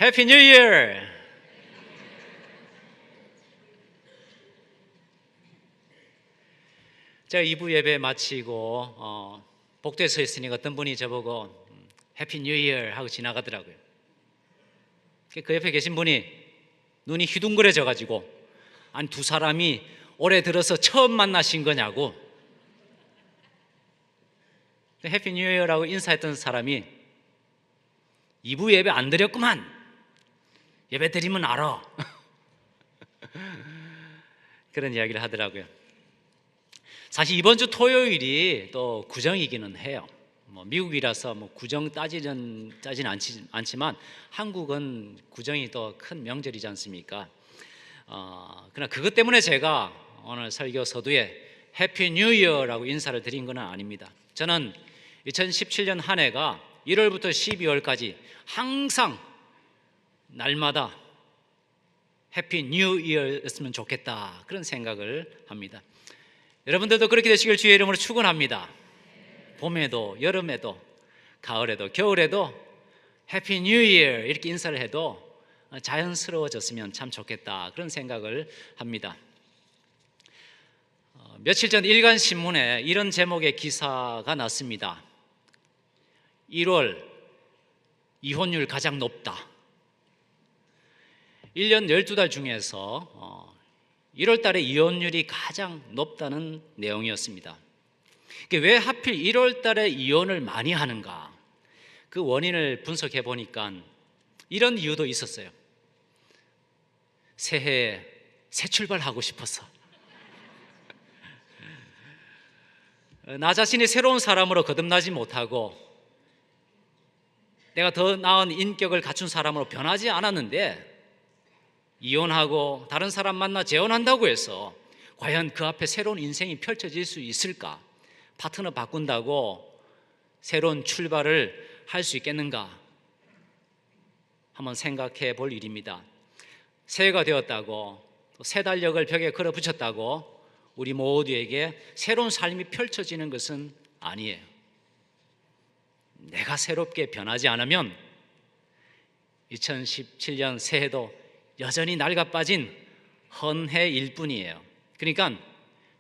해피 뉴 이어! 제가 2부 예배 마치고 복도에 서 있으니까 어떤 분이 저보고 해피 뉴 이어 하고 지나가더라고요. 그 옆에 계신 분이 눈이 휘둥그레져 가지고 아니 두 사람이 올해 들어서 처음 만나신 거냐고. 해피 뉴 이어라고 인사했던 사람이 2부 예배 안 드렸구만. 예배 드리면 알아. 그런 이야기를 하더라고요. 사실 이번 주 토요일이 또 구정이기는 해요. 미국이라서 구정 따지진 않지만 한국은 구정이 또 큰 명절이지 않습니까? 그러나 그것 때문에 제가 오늘 설교 서두에 해피 뉴 이어라고 인사를 드린 건 아닙니다. 저는 2017년 한 해가 1월부터 12월까지 항상 날마다 해피 뉴 이어였으면 좋겠다, 그런 생각을 합니다. 여러분들도 그렇게 되시길 주의 이름으로 축원합니다. 봄에도 여름에도 가을에도 겨울에도 해피 뉴 이어 이렇게 인사를 해도 자연스러워졌으면 참 좋겠다, 그런 생각을 합니다. 며칠 전 일간신문에 이런 제목의 기사가 났습니다. 1월 이혼율 가장 높다. 1년 12달 중에서 1월 달에 이혼율이 가장 높다는 내용이었습니다. 왜 하필 1월 달에 이혼을 많이 하는가? 그 원인을 분석해 보니까 이런 이유도 있었어요. 새해에 새 출발하고 싶어서, 나 자신이 새로운 사람으로 거듭나지 못하고 내가 더 나은 인격을 갖춘 사람으로 변하지 않았는데 이혼하고 다른 사람 만나 재혼한다고 해서 과연 그 앞에 새로운 인생이 펼쳐질 수 있을까? 파트너 바꾼다고 새로운 출발을 할 수 있겠는가? 한번 생각해 볼 일입니다. 새해가 되었다고, 새 달력을 벽에 걸어 붙였다고 우리 모두에게 새로운 삶이 펼쳐지는 것은 아니에요. 내가 새롭게 변하지 않으면 2017년 새해도 여전히 낡아빠진 헌해일 뿐이에요. 그러니까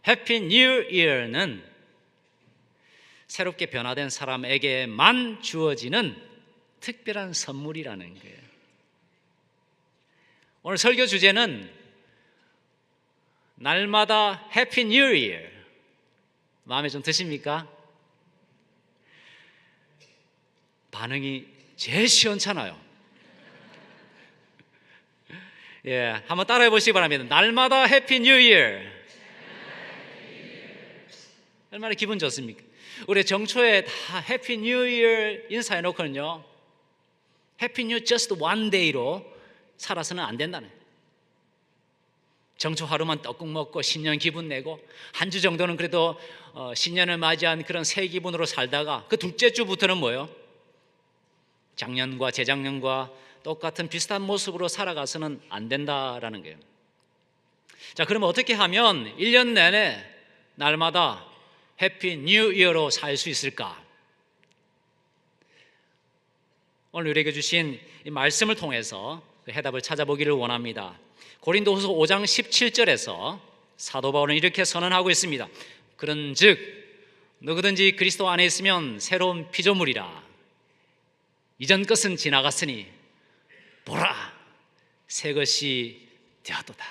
해피 뉴 이어는 새롭게 변화된 사람에게만 주어지는 특별한 선물이라는 거예요. 오늘 설교 주제는 날마다 해피 뉴 이어. 마음에 좀 드십니까? 반응이 제일 시원찮아요. 예, 한번 따라해 보시기 바랍니다. 날마다 해피 뉴 이어. 얼마나 기분 좋습니까? 우리 정초에 다 해피 뉴 이어 인사해 놓고는요, 해피 뉴 just one day로 살아서는 안 된다네. 정초 하루만 떡국 먹고 신년 기분 내고 한 주 정도는 그래도 신년을 맞이한 그런 새 기분으로 살다가 그 둘째 주부터는 뭐예요? 작년과 재작년과 똑같은 비슷한 모습으로 살아가서는 안 된다라는 거예요. 자, 그러면 어떻게 하면 1년 내내 날마다 해피 뉴 이어로 살 수 있을까? 오늘 우리에게 주신 이 말씀을 통해서 그 해답을 찾아보기를 원합니다. 고린도후서 5장 17절에서 사도 바울은 이렇게 선언하고 있습니다. 그런즉 누구든지 그리스도 안에 있으면 새로운 피조물이라. 이전 것은 지나갔으니 보라, 새 것이 되었도다.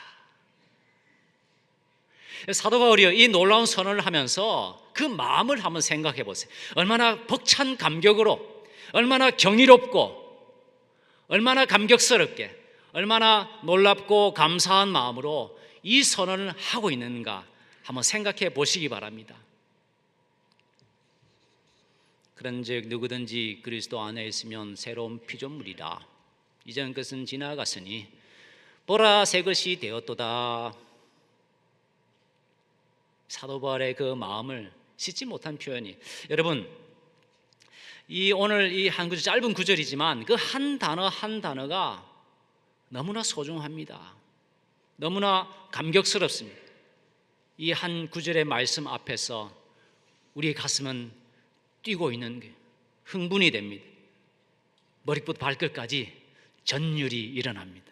사도 바울이 이 놀라운 선언을 하면서 그 마음을 한번 생각해 보세요. 얼마나 벅찬 감격으로, 얼마나 경이롭고, 얼마나 감격스럽게, 얼마나 놀랍고 감사한 마음으로 이 선언을 하고 있는가 한번 생각해 보시기 바랍니다. 그런즉 누구든지 그리스도 안에 있으면 새로운 피조물이라. 이전 것은 지나갔으니 보라, 새 것이 되었도다. 사도 바울의 그 마음을 씻지 못한 표현이, 여러분, 오늘 이 한 구절, 짧은 구절이지만 그 한 단어 한 단어가 너무나 소중합니다. 너무나 감격스럽습니다. 이 한 구절의 말씀 앞에서 우리의 가슴은 뛰고 있는 게 흥분이 됩니다. 머리부터 발끝까지 전율이 일어납니다.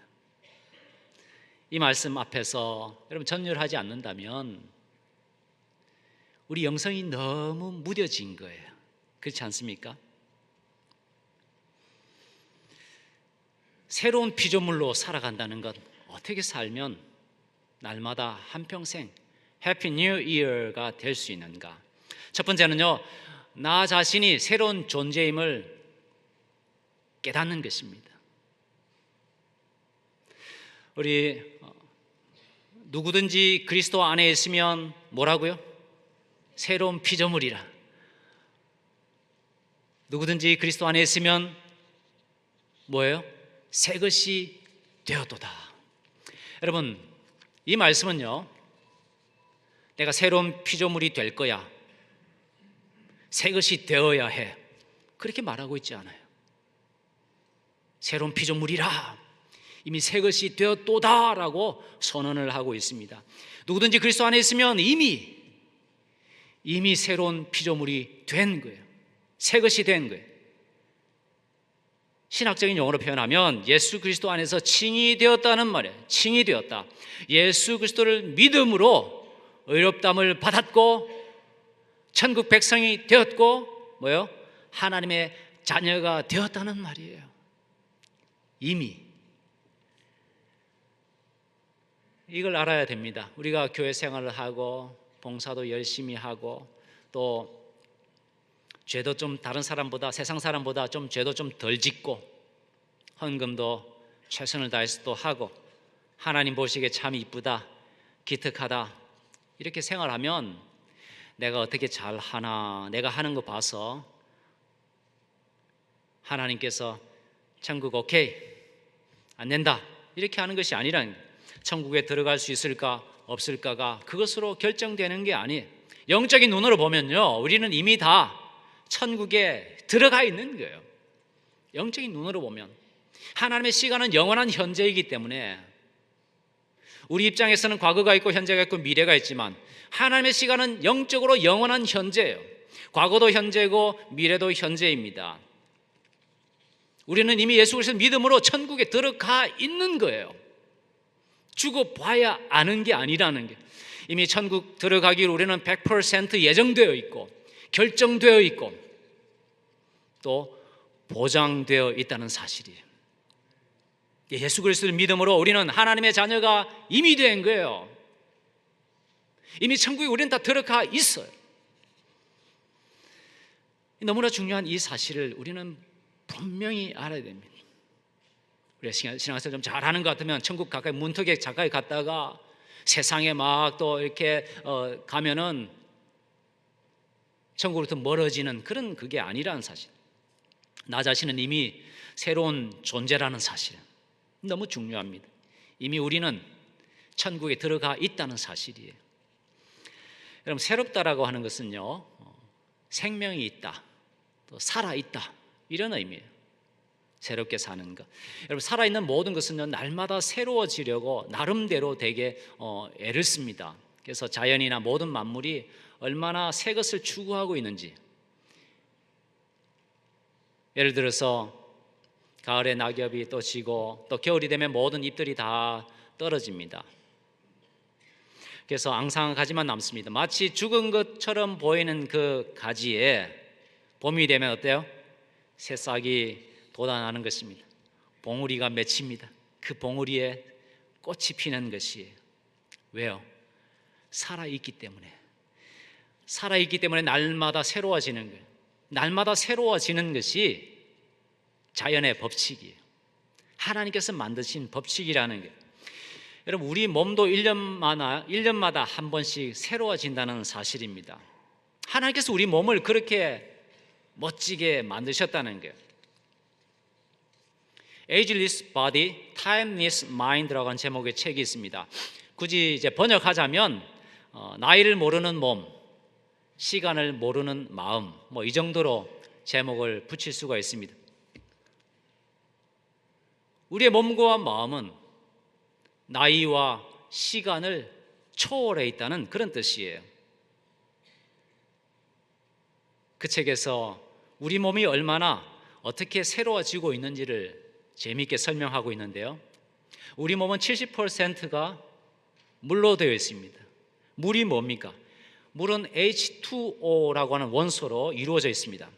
이 말씀 앞에서 여러분 전율하지 않는다면 우리 영성이 너무 무뎌진 거예요. 그렇지 않습니까? 새로운 피조물로 살아간다는 것, 어떻게 살면 날마다 한평생 해피 뉴 이어가 될 수 있는가? 첫 번째는요, 나 자신이 새로운 존재임을 깨닫는 것입니다. 우리 누구든지 그리스도 안에 있으면 뭐라고요? 새로운 피조물이라. 누구든지 그리스도 안에 있으면 뭐예요? 새 것이 되었도다. 여러분, 이 말씀은요, 내가 새로운 피조물이 될 거야, 새 것이 되어야 해, 그렇게 말하고 있지 않아요. 새로운 피조물이라, 이미 새 것이 되었도다라고 선언을 하고 있습니다. 누구든지 그리스도 안에 있으면 이미 새로운 피조물이 된 거예요. 새 것이 된 거예요. 신학적인 용어로 표현하면 예수 그리스도 안에서 칭이 되었다는 말이에요. 칭이 되었다. 예수 그리스도를 믿음으로 의롭다함을 받았고 천국 백성이 되었고 뭐요? 하나님의 자녀가 되었다는 말이에요. 이미 이걸 알아야 됩니다. 우리가 교회 생활을 하고 봉사도 열심히 하고 또 죄도 좀 다른 사람보다, 세상 사람보다 좀 죄도 좀 덜 짓고 헌금도 최선을 다해서 또 하고 하나님 보시기에 참 이쁘다, 기특하다, 이렇게 생활하면 내가 어떻게 잘하나, 내가 하는 거 봐서 하나님께서 천국 오케이, 안 낸다, 이렇게 하는 것이 아니라는 거예요. 천국에 들어갈 수 있을까 없을까가 그것으로 결정되는 게 아니에요. 영적인 눈으로 보면요, 우리는 이미 다 천국에 들어가 있는 거예요. 영적인 눈으로 보면 하나님의 시간은 영원한 현재이기 때문에 우리 입장에서는 과거가 있고 현재가 있고 미래가 있지만 하나님의 시간은 영적으로 영원한 현재예요. 과거도 현재고 미래도 현재입니다. 우리는 이미 예수 그리스도 믿음으로 천국에 들어가 있는 거예요. 죽어봐야 아는 게 아니라는 게, 이미 천국 들어가기를 우리는 100% 예정되어 있고 결정되어 있고 또 보장되어 있다는 사실이에요. 예수 그리스도를 믿음으로 우리는 하나님의 자녀가 이미 된 거예요. 이미 천국에 우리는 다 들어가 있어요. 너무나 중요한 이 사실을 우리는 분명히 알아야 됩니다. 우리가 신앙생활 좀 잘하는 것 같으면 천국 가까이 문턱에 가까이 갔다가 세상에 막 또 이렇게 가면은 천국으로부터 멀어지는 그런 그게 아니라는 사실, 나 자신은 이미 새로운 존재라는 사실, 너무 중요합니다. 이미 우리는 천국에 들어가 있다는 사실이에요. 여러분, 새롭다라고 하는 것은요, 생명이 있다, 또 살아있다, 이런 의미예요. 새롭게 사는 것. 여러분, 살아있는 모든 것은요, 날마다 새로워지려고 나름대로 되게 애를 씁니다. 그래서 자연이나 모든 만물이 얼마나 새 것을 추구하고 있는지, 예를 들어서 가을에 낙엽이 또 지고 또 겨울이 되면 모든 잎들이 다 떨어집니다. 그래서 앙상한 가지만 남습니다. 마치 죽은 것처럼 보이는 그 가지에 봄이 되면 어때요? 새싹이 돋아나는 것입니다. 봉우리가 맺힙니다. 그 봉우리에 꽃이 피는 것이에요. 왜요? 살아있기 때문에. 살아있기 때문에 날마다 새로워지는 거예요. 날마다 새로워지는 것이 자연의 법칙이에요. 하나님께서 만드신 법칙이라는 거예요. 여러분, 우리 몸도 1년마다 한 번씩 새로워진다는 사실입니다. 하나님께서 우리 몸을 그렇게 멋지게 만드셨다는 거예요. Ageless Body, Timeless Mind라고 하는 제목의 책이 있습니다. 굳이 이제 번역하자면 나이를 모르는 몸, 시간을 모르는 마음, 뭐 이 정도로 제목을 붙일 수가 있습니다. 우리의 몸과 마음은 나이와 시간을 초월해 있다는 그런 뜻이에요. 그 책에서 우리 몸이 얼마나 어떻게 새로워지고 있는지를 재미있게 설명하고 있는데요. 우리 몸은 70%가 물로 되어 있습니다. 물이 뭡니까? 물은 H2O라고 하는 원소로 이루어져 있습니다.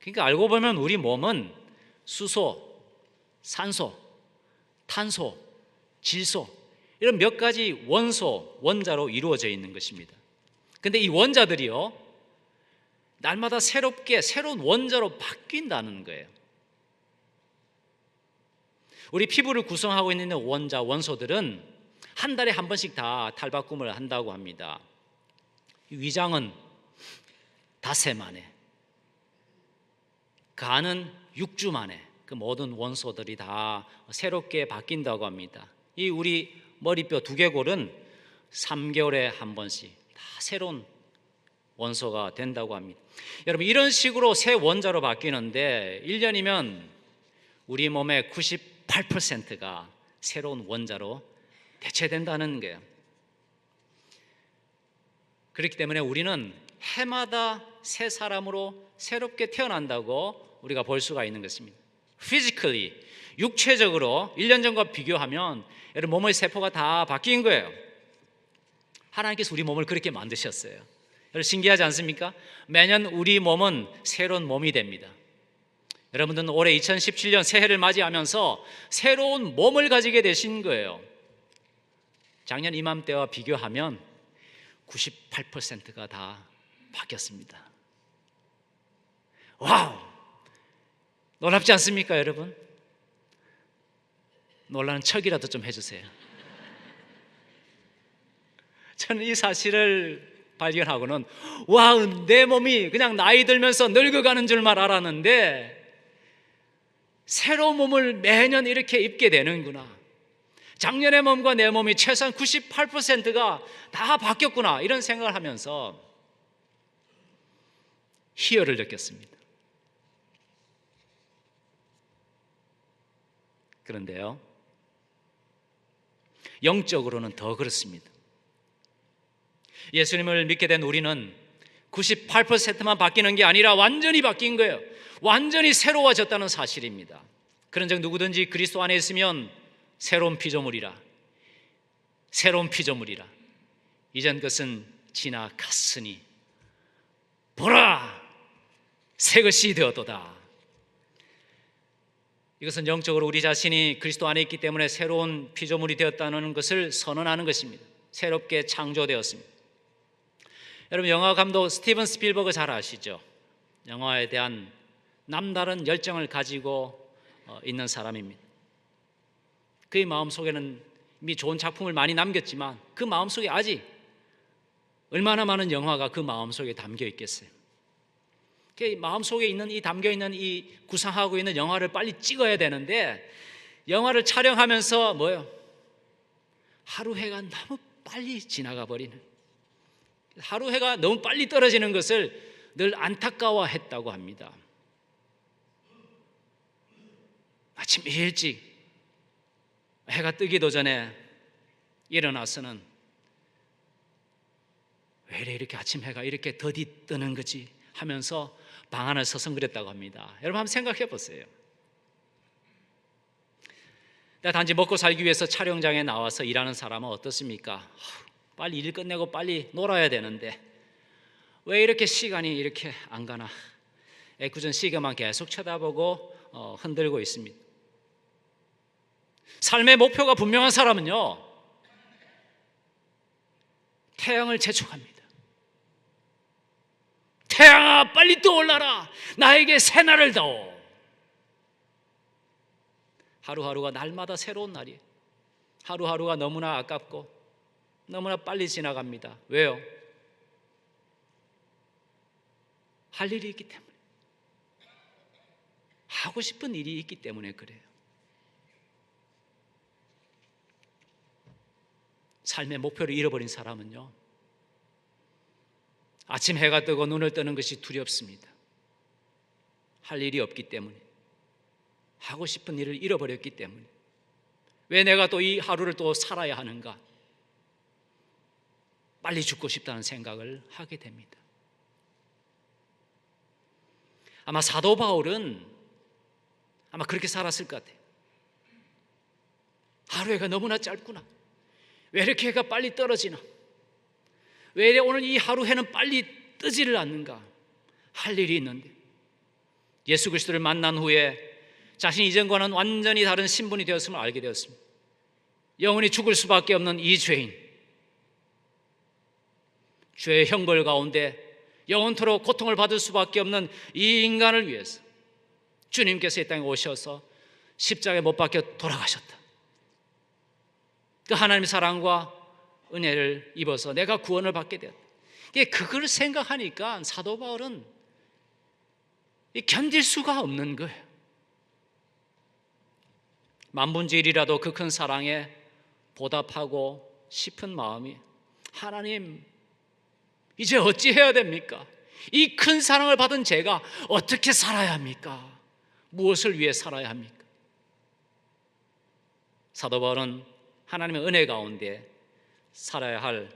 그러니까 알고 보면 우리 몸은 수소, 산소, 탄소, 질소 이런 몇 가지 원소, 원자로 이루어져 있는 것입니다. 근데 이 원자들이요, 날마다 새롭게 새로운 원자로 바뀐다는 거예요. 우리 피부를 구성하고 있는 원자, 원소들은 한 달에 한 번씩 다 탈바꿈을 한다고 합니다. 위장은 닷새 만에, 간은 6주 만에 그 모든 원소들이 다 새롭게 바뀐다고 합니다. 이 우리 머리뼈 두개골은 3개월에 한 번씩 다 새로운 원소가 된다고 합니다. 여러분, 이런 식으로 새 원자로 바뀌는데 1년이면 우리 몸의 98%가 새로운 원자로 대체된다는 거예요. 그렇기 때문에 우리는 해마다 새 사람으로 새롭게 태어난다고 우리가 볼 수가 있는 것입니다. physically, 육체적으로 1년 전과 비교하면 여러분 몸의 세포가 다 바뀐 거예요. 하나님께서 우리 몸을 그렇게 만드셨어요. 여러분 신기하지 않습니까? 매년 우리 몸은 새로운 몸이 됩니다. 여러분들은 올해 2017년 새해를 맞이하면서 새로운 몸을 가지게 되신 거예요. 작년 이맘때와 비교하면 98%가 다 바뀌었습니다. 와우! 놀랍지 않습니까, 여러분? 놀라는 척이라도 좀 해주세요. 저는 이 사실을 발견하고는 와우, 내 몸이 그냥 나이 들면서 늙어가는 줄만 알았는데 새로운 몸을 매년 이렇게 입게 되는구나. 작년의 몸과 내 몸이 최소한 98%가 다 바뀌었구나, 이런 생각을 하면서 희열을 느꼈습니다. 그런데요, 영적으로는 더 그렇습니다. 예수님을 믿게 된 우리는 98%만 바뀌는 게 아니라 완전히 바뀐 거예요. 완전히 새로워졌다는 사실입니다. 그런즉 누구든지 그리스도 안에 있으면 새로운 피조물이라, 새로운 피조물이라. 이전 것은 지나갔으니 보라, 새 것이 되었도다. 이것은 영적으로 우리 자신이 그리스도 안에 있기 때문에 새로운 피조물이 되었다는 것을 선언하는 것입니다. 새롭게 창조되었습니다. 여러분, 영화 감독 스티븐 스필버그 잘 아시죠? 영화에 대한 남다른 열정을 가지고 있는 사람입니다. 그의 마음속에는 이미 좋은 작품을 많이 남겼지만 그 마음속에 아직 얼마나 많은 영화가 그 마음속에 담겨 있겠어요. 그 마음속에 있는 이 담겨있는 이 구상하고 있는 영화를 빨리 찍어야 되는데 영화를 촬영하면서 하루 해가 너무 빨리 지나가 버리는, 하루 해가 너무 빨리 떨어지는 것을 늘 안타까워했다고 합니다. 아침 일찍 해가 뜨기도 전에 일어나서는 왜 이렇게 아침 해가 이렇게 더디 뜨는 거지 하면서 방 안을 서성거렸다고 합니다. 여러분 한번 생각해 보세요. 단지 먹고 살기 위해서 촬영장에 나와서 일하는 사람은 어떻습니까? 빨리 일 끝내고 빨리 놀아야 되는데 왜 이렇게 시간이 이렇게 안 가나, 애꿎은 시계만 계속 쳐다보고 흔들고 있습니다. 삶의 목표가 분명한 사람은요, 태양을 재촉합니다. 태양아, 빨리 떠올라라. 나에게 새날을 다오. 하루하루가 날마다 새로운 날이에요. 하루하루가 너무나 아깝고 너무나 빨리 지나갑니다. 왜요? 할 일이 있기 때문에, 하고 싶은 일이 있기 때문에 그래요. 삶의 목표를 잃어버린 사람은요, 아침 해가 뜨고 눈을 뜨는 것이 두렵습니다. 할 일이 없기 때문에, 하고 싶은 일을 잃어버렸기 때문에, 왜 내가 또 이 하루를 또 살아야 하는가, 빨리 죽고 싶다는 생각을 하게 됩니다. 아마 사도 바울은 아마 그렇게 살았을 것 같아요. 하루가 너무나 짧구나. 왜 이렇게 해가 빨리 떨어지나? 왜 이래 오늘 이 하루 해는 빨리 뜨지를 않는가? 할 일이 있는데 예수 그리스도를 만난 후에 자신이 이전과는 완전히 다른 신분이 되었음을 알게 되었습니다. 영원히 죽을 수밖에 없는 이 죄인, 죄의 형벌 가운데 영원토록 고통을 받을 수밖에 없는 이 인간을 위해서 주님께서 이 땅에 오셔서 십자가에 못 박혀 돌아가셨다. 그 하나님의 사랑과 은혜를 입어서 내가 구원을 받게 되었다. 그걸 생각하니까 사도 바울은 견딜 수가 없는 거예요. 만분의 일이라도 그 큰 사랑에 보답하고 싶은 마음이, 하나님 이제 어찌해야 됩니까? 이 큰 사랑을 받은 제가 어떻게 살아야 합니까? 무엇을 위해 살아야 합니까? 사도 바울은 하나님의 은혜 가운데 살아야 할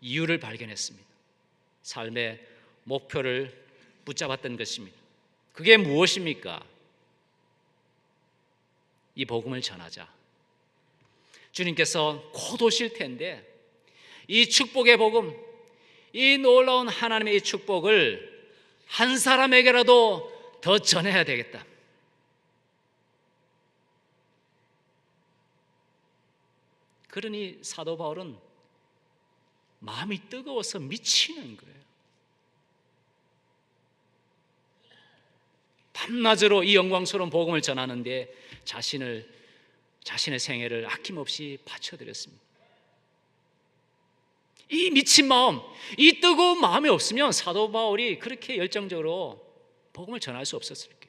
이유를 발견했습니다. 삶의 목표를 붙잡았던 것입니다. 그게 무엇입니까? 이 복음을 전하자. 주님께서 곧 오실 텐데 이 축복의 복음, 이 놀라운 하나님의 이 축복을 한 사람에게라도 더 전해야 되겠다. 그러니 사도 바울은 마음이 뜨거워서 미치는 거예요. 밤낮으로 이 영광스러운 복음을 전하는데 자신의 생애를 아낌없이 바쳐드렸습니다. 이 미친 마음, 이 뜨거운 마음이 없으면 사도 바울이 그렇게 열정적으로 복음을 전할 수 없었을 거예요.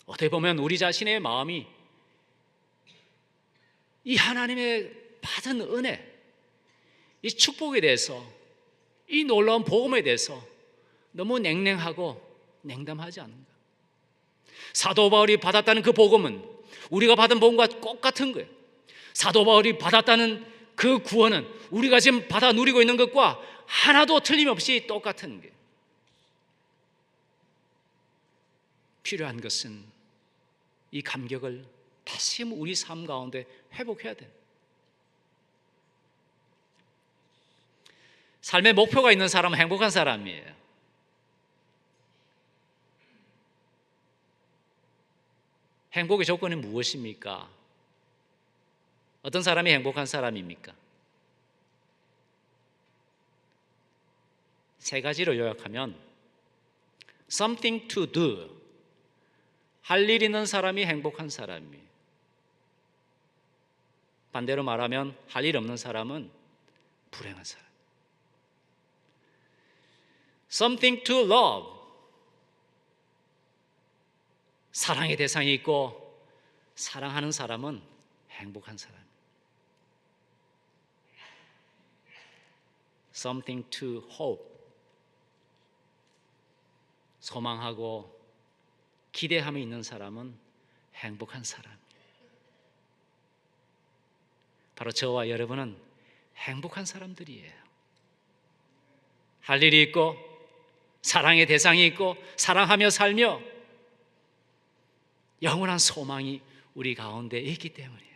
어떻게 보면 우리 자신의 마음이 이 하나님의 받은 은혜, 이 축복에 대해서, 이 놀라운 복음에 대해서 너무 냉랭하고 냉담하지 않는가? 사도 바울이 받았다는 그 복음은 우리가 받은 복음과 똑같은 거예요. 사도 바울이 받았다는 그 구원은 우리가 지금 받아 누리고 있는 것과 하나도 틀림없이 똑같은 거예요. 필요한 것은 이 감격을 다시 우리 삶 가운데 회복해야 돼요. 삶의 목표가 있는 사람은 행복한 사람이에요. 행복의 조건이 무엇입니까? 어떤 사람이 행복한 사람입니까? 세 가지로 요약하면 something to do, 할 일 있는 사람이 행복한 사람이에요. 반대로 말하면 할 일 없는 사람은 불행한 사람. something to love, 사랑의 대상이 있고 사랑하는 사람은 행복한 사람. something to hope, 소망하고 기대함이 있는 사람은 행복한 사람. 바로 저와 여러분은 행복한 사람들이에요. 할 일이 있고 사랑의 대상이 있고 사랑하며 살며 영원한 소망이 우리 가운데 있기 때문이에요.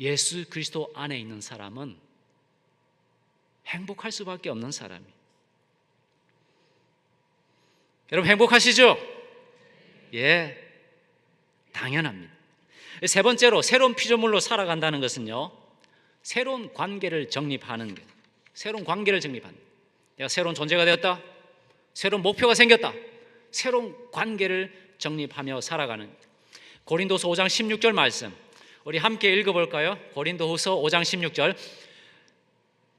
예수 그리스도 안에 있는 사람은 행복할 수밖에 없는 사람이에요. 여러분 행복하시죠? 예, 당연합니다. 세 번째로 새로운 피조물로 살아간다는 것은요, 새로운 관계를 정립하는 거예요. 새로운 관계를 정립하는 거예요. 내가 새로운 존재가 되었다, 새로운 목표가 생겼다, 새로운 관계를 정립하며 살아가는. 고린도서 5장 16절 말씀 우리 함께 읽어볼까요? 고린도후서 5장 16절.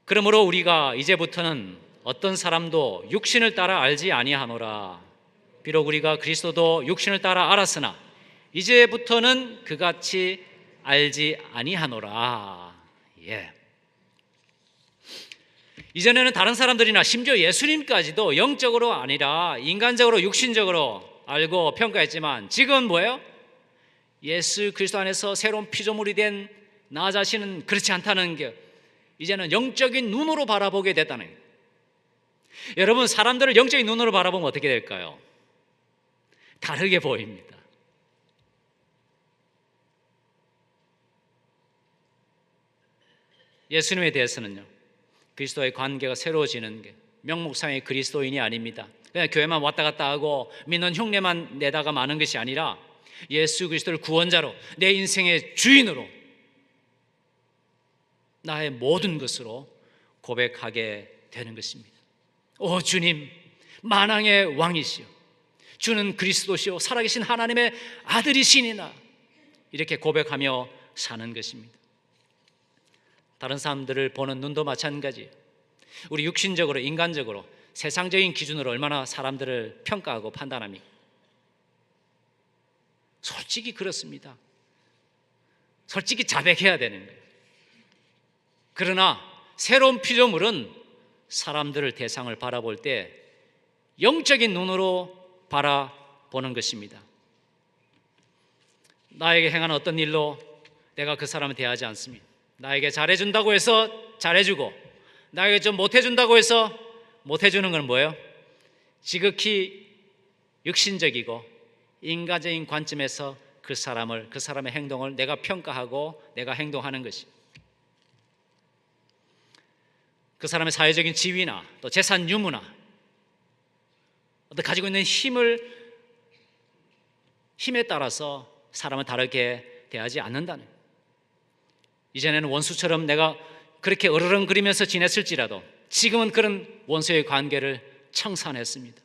그러므로 우리가 이제부터는 어떤 사람도 육신을 따라 알지 아니하노라. 비록 우리가 그리스도도 육신을 따라 알았으나 이제부터는 그같이 알지 아니하노라. 예. 이전에는 다른 사람들이나 심지어 예수님까지도 영적으로 아니라 인간적으로 육신적으로 알고 평가했지만 지금은 뭐예요? 예수 그리스도 안에서 새로운 피조물이 된 나 자신은 그렇지 않다는 게 이제는 영적인 눈으로 바라보게 됐다는 거예요. 여러분, 사람들을 영적인 눈으로 바라보면 어떻게 될까요? 다르게 보입니다. 예수님에 대해서는요, 그리스도의 관계가 새로워지는 게 명목상의 그리스도인이 아닙니다. 그냥 교회만 왔다 갔다 하고 믿는 흉내만 내다가 마는 것이 아니라 예수 그리스도를 구원자로, 내 인생의 주인으로, 나의 모든 것으로 고백하게 되는 것입니다. 오 주님, 만왕의 왕이시여, 주는 그리스도시요 살아계신 하나님의 아들이시니라, 이렇게 고백하며 사는 것입니다. 다른 사람들을 보는 눈도 마찬가지예요. 우리 육신적으로, 인간적으로, 세상적인 기준으로 얼마나 사람들을 평가하고 판단합니까? 솔직히 그렇습니다. 솔직히 자백해야 되는 거예요. 그러나 새로운 피조물은 사람들을, 대상을 바라볼 때 영적인 눈으로 바라보는 것입니다. 나에게 행한 어떤 일로 내가 그 사람을 대하지 않습니다. 나에게 잘해준다고 해서 잘해주고, 나에게 좀 못해준다고 해서 못해주는 건 뭐예요? 지극히 육신적이고 인간적인 관점에서 그 사람의 행동을 내가 평가하고 내가 행동하는 것이, 그 사람의 사회적인 지위나 또 재산 유무나 어떤 가지고 있는 힘에 따라서 사람을 다르게 대하지 않는다는 거예요. 이전에는 원수처럼 내가 그렇게 으르렁거리면서 지냈을지라도 지금은 그런 원수의 관계를 청산했습니다.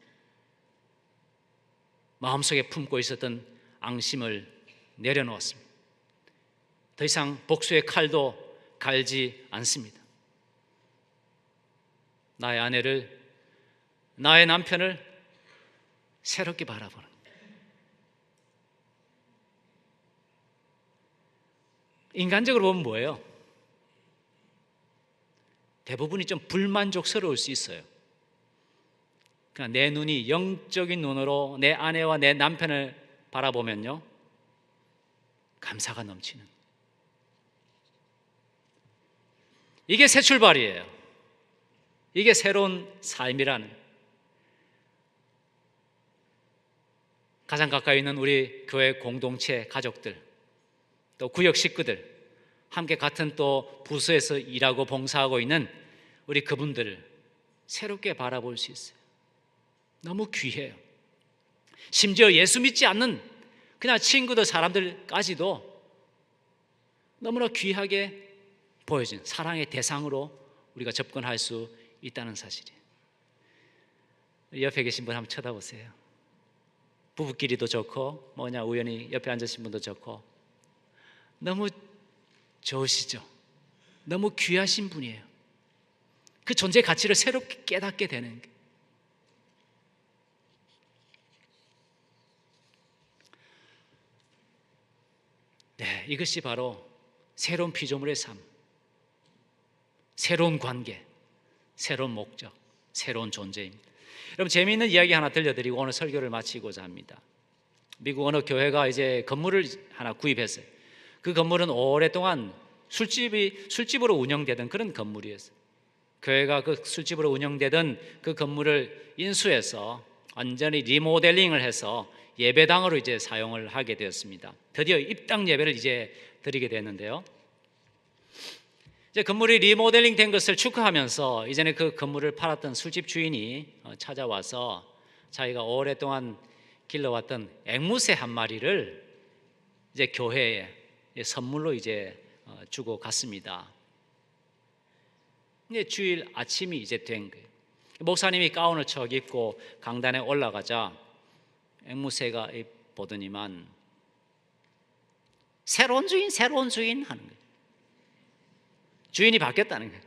마음속에 품고 있었던 앙심을 내려놓았습니다. 더 이상 복수의 칼도 갈지 않습니다. 나의 아내를, 나의 남편을 새롭게 바라보는, 인간적으로 보면 뭐예요? 대부분이 좀 불만족스러울 수 있어요. 그러니까 내 눈이 영적인 눈으로 내 아내와 내 남편을 바라보면요, 감사가 넘치는, 이게 새 출발이에요. 이게 새로운 삶이라는, 가장 가까이 있는 우리 교회 공동체 가족들, 또 구역 식구들, 함께 같은 또 부서에서 일하고 봉사하고 있는 우리 그분들을 새롭게 바라볼 수 있어요. 너무 귀해요. 심지어 예수 믿지 않는 그냥 친구들, 사람들까지도 너무나 귀하게 보여진 사랑의 대상으로 우리가 접근할 수 있다는 사실이에요. 옆에 계신 분 한번 쳐다보세요. 부부끼리도 좋고, 우연히 옆에 앉으신 분도 좋고, 너무 좋으시죠? 너무 귀하신 분이에요. 그 존재 가치를 새롭게 깨닫게 되는 게, 네, 이것이 바로 새로운 피조물의 삶, 새로운 관계, 새로운 목적, 새로운 존재입니다. 여러분, 재미있는 이야기 하나 들려드리고 오늘 설교를 마치고자 합니다. 미국 어느 교회가 이제 건물을 하나 구입했어요. 그 건물은 오랫동안 술집으로 운영되던 그런 건물이었어요. 교회가 그 술집으로 운영되던 그 건물을 인수해서 완전히 리모델링을 해서 예배당으로 이제 사용을 하게 되었습니다. 드디어 입당 예배를 이제 드리게 됐는데요. 이제 건물이 리모델링 된 것을 축하하면서 이전에 그 건물을 팔았던 술집 주인이 찾아와서 자기가 오랫동안 길러왔던 앵무새 한 마리를 이제 교회에 선물로 이제 주고 갔습니다. 이제 주일 아침이 이제 된 거예요. 목사님이 가운을 척 입고 강단에 올라가자 앵무새가 보더니만 새로운 주인 하는 거예요. 주인이 바뀌었다는 거예요.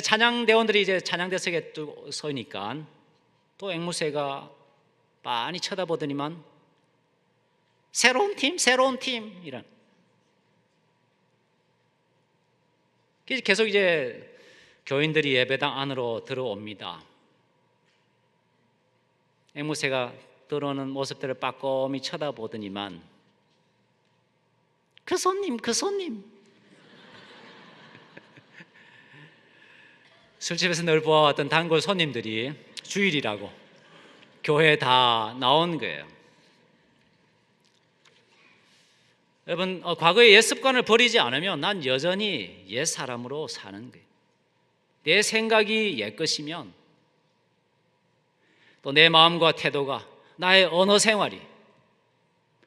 찬양대원들이 이제 찬양대석에 또 서니까 또 앵무새가 많이 쳐다보더니만 새로운 팀 이런. 계속 이제 교인들이 예배당 안으로 들어옵니다. 앵무새가 들어오는 모습들을 빠꼼히 쳐다보더니만 그 손님 술집에서 늘 보아왔던 단골 손님들이 주일이라고 교회에 다 나온 거예요. 여러분, 과거의 옛 습관을 버리지 않으면 난 여전히 옛 사람으로 사는 거예요. 내 생각이 옛 것이면 또 내 마음과 태도가, 나의 언어 생활이,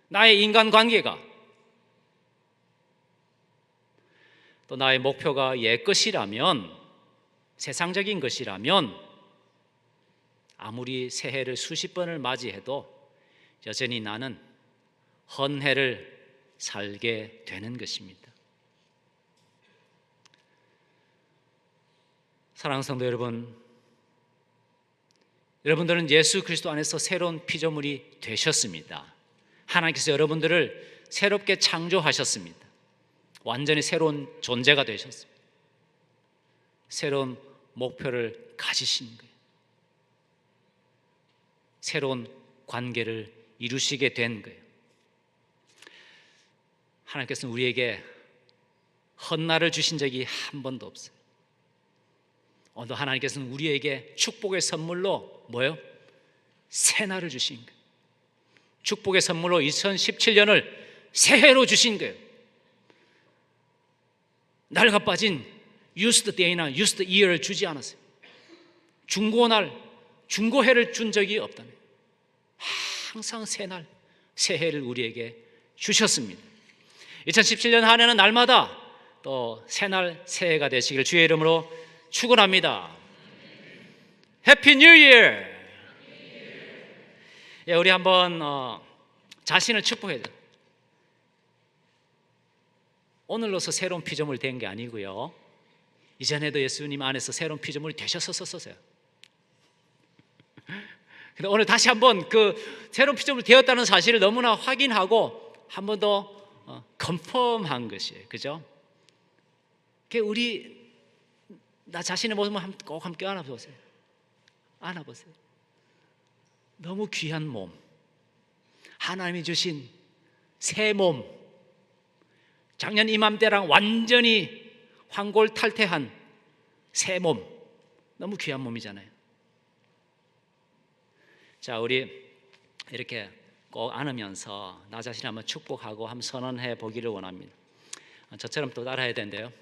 나의 인간관계가, 또 나의 목표가 옛 것이라면, 세상적인 것이라면 아무리 새해를 수십 번을 맞이해도 여전히 나는 헌해를 살게 되는 것입니다. 사랑하는 성도 여러분, 여러분들은 예수 그리스도 안에서 새로운 피조물이 되셨습니다. 하나님께서 여러분들을 새롭게 창조하셨습니다. 완전히 새로운 존재가 되셨습니다. 새로운 목표를 가지신 거예요. 새로운 관계를 이루시게 된 거예요. 하나님께서는 우리에게 헛날을 주신 적이 한 번도 없어요. 오늘 하나님께서는 우리에게 축복의 선물로 뭐예요? 새날을 주신 거예요. 축복의 선물로 2017년을 새해로 주신 거예요. 날가 빠진 used day나 used year를 주지 않았어요. 중고날, 중고해를 준 적이 없다며. 항상 새날, 새해를 우리에게 주셨습니다. 2017년 한 해는 날마다 또 새날, 새해가 되시기를 주의 이름으로 축원합니다. 해피 뉴 이어! 예, 우리 한번 자신을 축복해야 돼요. 오늘로서 새로운 피조물 된 게 아니고요, 이전에도 예수님 안에서 새로운 피조물이 되셨었어요. 근데 오늘 다시 한번 그 새로운 피조물 되었다는 사실을 너무나 확인하고 한 번 더 컨펌한 것이에요. 그죠? 우리 나 자신의 모습을 꼭 함께 안아보세요. 안아보세요. 너무 귀한 몸, 하나님이 주신 새 몸, 작년 이맘때랑 완전히 환골탈태한 새 몸, 너무 귀한 몸이잖아요. 자, 우리 이렇게 꼭 안으면서 나 자신을 한번 축복하고 한번 선언해 보기를 원합니다. 저처럼 또 따라해야 되는데요.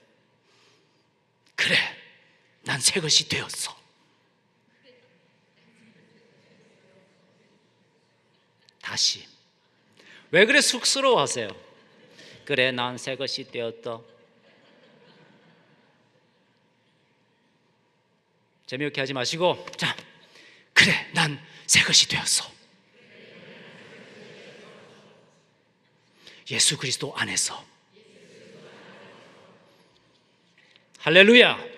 그래, 난 새 것이 되었어. 다시. 왜 그래 쑥스러워하세요? 그래, 난 새 것이 되었다. 재미없게 하지 마시고, 자, 그래, 난 새 것이 되었어. 예수 그리스도 안에서. 할렐루야.